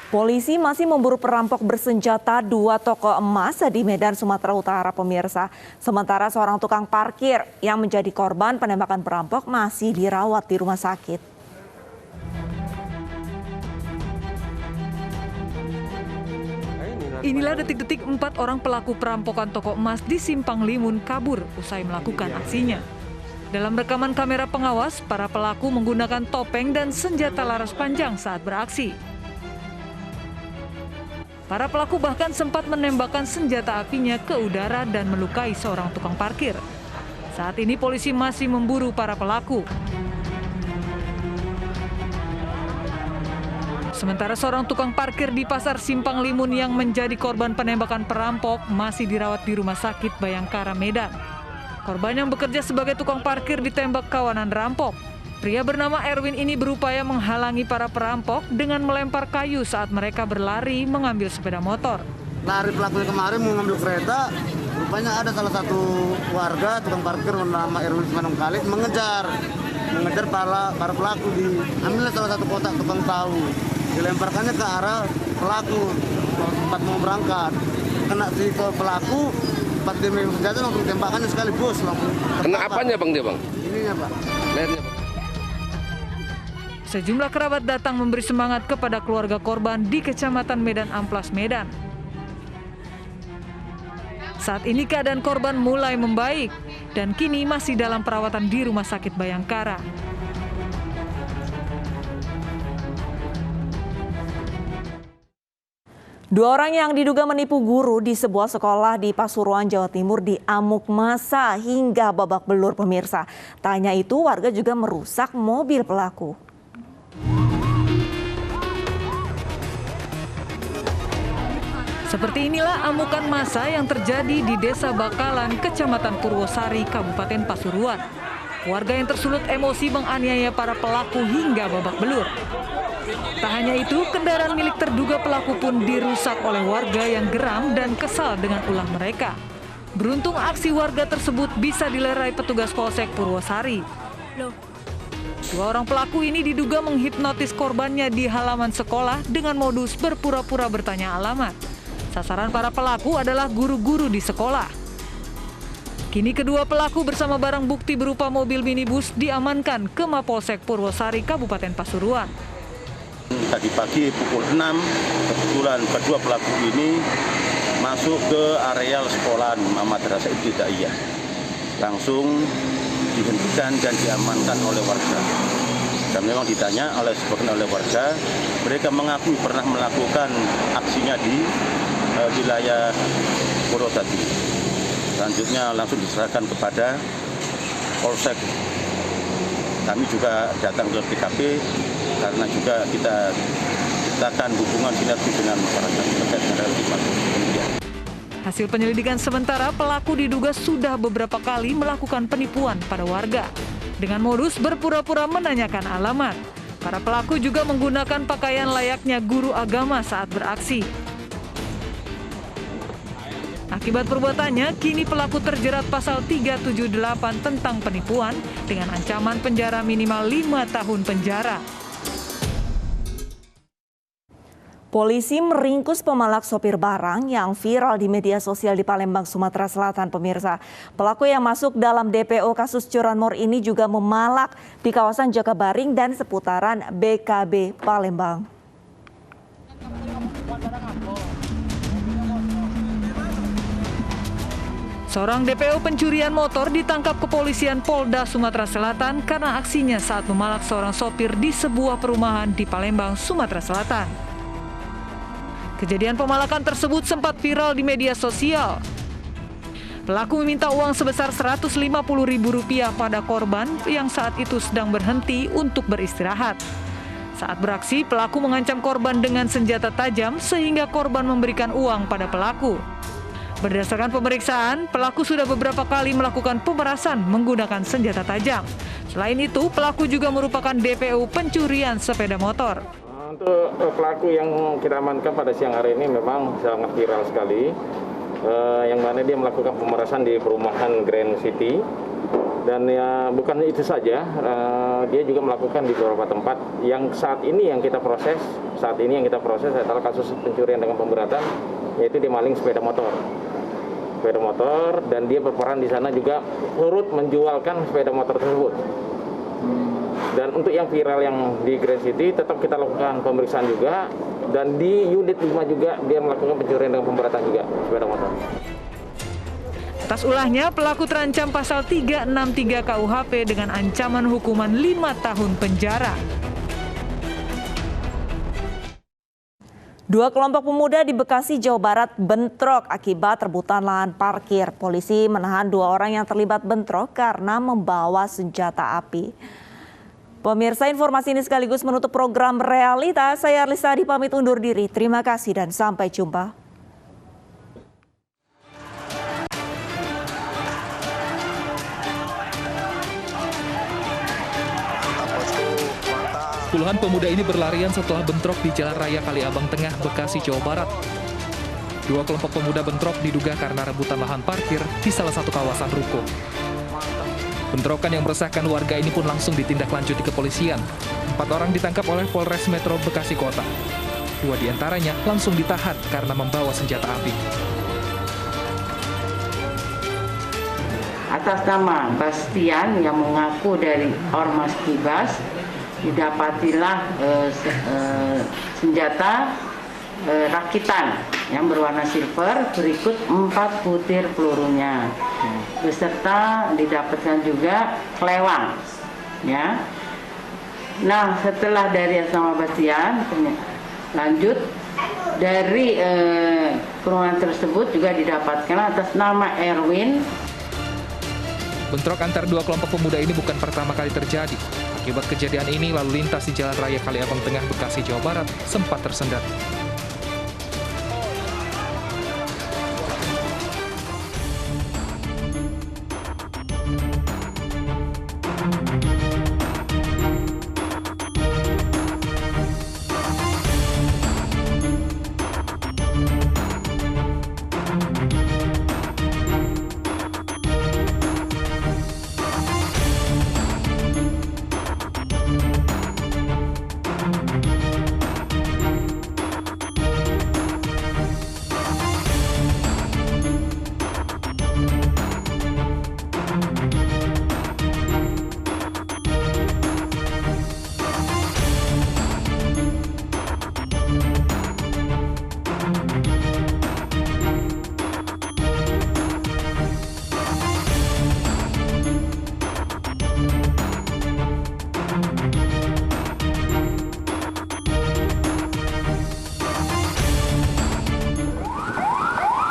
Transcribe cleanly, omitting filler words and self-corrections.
Polisi masih memburu perampok bersenjata 2 toko emas di Medan, Sumatera Utara, pemirsa. Sementara seorang tukang parkir yang menjadi korban penembakan perampok masih dirawat di rumah sakit. Inilah detik-detik 4 orang pelaku perampokan toko emas di Simpang Limun kabur usai melakukan aksinya. Dalam rekaman kamera pengawas, para pelaku menggunakan topeng dan senjata laras panjang saat beraksi. Para pelaku bahkan sempat menembakkan senjata apinya ke udara dan melukai seorang tukang parkir. Saat ini polisi masih memburu para pelaku. Sementara seorang tukang parkir di Pasar Simpang Limun yang menjadi korban penembakan perampok masih dirawat di Rumah Sakit Bayangkara, Medan. Korban yang bekerja sebagai tukang parkir ditembak kawanan rampok. Pria bernama Erwin ini berupaya menghalangi para perampok dengan melempar kayu saat mereka berlari mengambil sepeda motor. Lari pelakunya kemarin mau ngambil kereta, rupanya ada salah satu warga tukang parkir bernama Erwin Simanungkalit mengejar para pelaku. Diambilnya salah satu kotak tukang tahu, dilemparkannya ke arah pelaku tempat mau berangkat. Kena si pelaku, tempat dia megang senjata langsung tembakannya sekaligus. Kena apanya bang dia bang? Ininya pak. Lehernya bang. Sejumlah kerabat datang memberi semangat kepada keluarga korban di Kecamatan Medan Amplas, Medan. Saat ini keadaan korban mulai membaik dan kini masih dalam perawatan di Rumah Sakit Bayangkara. Dua orang yang diduga menipu guru di sebuah sekolah di Pasuruan, Jawa Timur diamuk massa hingga babak belur, pemirsa. Tak hanya itu, warga juga merusak mobil pelaku. Seperti inilah amukan massa yang terjadi di Desa Bakalan, Kecamatan Purwosari, Kabupaten Pasuruan. Warga yang tersulut emosi menganiaya para pelaku hingga babak belur. Tak hanya itu, kendaraan milik terduga pelaku pun dirusak oleh warga yang geram dan kesal dengan ulah mereka. Beruntung aksi warga tersebut bisa dilerai petugas Polsek Purwosari. Dua orang pelaku ini diduga menghipnotis korbannya di halaman sekolah dengan modus berpura-pura bertanya alamat. Sasaran para pelaku adalah guru-guru di sekolah. Kini kedua pelaku bersama barang bukti berupa mobil minibus diamankan ke Mapolsek Purwosari, Kabupaten Pasuruan. Tadi pagi pukul 6, kebetulan kedua pelaku ini masuk ke areal sekolahan Madrasah Ibtidaiyah. Langsung dihentikan dan diamankan oleh warga. Dan memang ditanya oleh warga, mereka mengakui pernah melakukan aksinya di wilayah Purwosari. Selanjutnya langsung diserahkan kepada Polsek. Kami juga datang ke TKP karena juga kita ciptakan hubungan sinergi dengan masyarakat terkait dengan demikian. Hasil penyelidikan sementara, pelaku diduga sudah beberapa kali melakukan penipuan pada warga dengan modus berpura-pura menanyakan alamat. Para pelaku juga menggunakan pakaian layaknya guru agama saat beraksi. Akibat perbuatannya, kini pelaku terjerat pasal 378 tentang penipuan dengan ancaman penjara minimal 5 tahun penjara. Polisi meringkus pemalak sopir barang yang viral di media sosial di Palembang, Sumatera Selatan, pemirsa. Pelaku yang masuk dalam DPO kasus curanmor ini juga memalak di kawasan Jakabaring dan seputaran BKB Palembang. Seorang DPO pencurian motor ditangkap kepolisian Polda Sumatera Selatan karena aksinya saat memalak seorang sopir di sebuah perumahan di Palembang, Sumatera Selatan. Kejadian pemalakan tersebut sempat viral di media sosial. Pelaku meminta uang sebesar Rp150.000 pada korban yang saat itu sedang berhenti untuk beristirahat. Saat beraksi, pelaku mengancam korban dengan senjata tajam sehingga korban memberikan uang pada pelaku. Berdasarkan pemeriksaan, pelaku sudah beberapa kali melakukan pemerasan menggunakan senjata tajam. Selain itu, pelaku juga merupakan DPO pencurian sepeda motor. Untuk pelaku yang kita amankan pada siang hari ini memang sangat viral sekali, yang mana dia melakukan pemerasan di perumahan Grand City Dan ya bukan itu saja, dia juga melakukan di beberapa tempat yang saat ini yang kita proses adalah kasus pencurian dengan pemberatan, yaitu dia maling sepeda motor, dan dia berperan di sana juga turut menjualkan sepeda motor tersebut. Dan untuk yang viral yang di Grand City tetap kita lakukan pemeriksaan juga, dan di unit 5 juga dia melakukan pencurian dengan pemberatan juga sepeda motor. Atas ulahnya, pelaku terancam pasal 363 KUHP dengan ancaman hukuman 5 tahun penjara. Dua kelompok pemuda di Bekasi, Jawa Barat bentrok akibat rebutan lahan parkir. Polisi menahan 2 orang yang terlibat bentrok karena membawa senjata api. Pemirsa, informasi ini sekaligus menutup program Realita. Saya Arlisa pamit undur diri. Terima kasih dan sampai jumpa. Puluhan pemuda ini berlarian setelah bentrok di Jalan Raya Kaliabang Tengah, Bekasi, Jawa Barat. 2 kelompok pemuda bentrok diduga karena rebutan lahan parkir di salah satu kawasan ruko. Bentrokan yang meresahkan warga ini pun langsung ditindaklanjuti kepolisian. 4 orang ditangkap oleh Polres Metro Bekasi Kota. 2 diantaranya langsung ditahan karena membawa senjata api. Atas nama Bastian yang mengaku dari Ormas Kibas, didapatilah senjata rakitan yang berwarna silver berikut 4 butir pelurunya, beserta didapatkan juga kelewang. Ya. Nah, setelah dari sama Bastian, lanjut dari kerumunan tersebut juga didapatkan atas nama Erwin. Bentrok antar 2 kelompok pemuda ini bukan pertama kali terjadi. Akibat kejadian ini, lalu lintas di Jalan Raya Kaliabang Tengah, Bekasi, Jawa Barat sempat tersendat.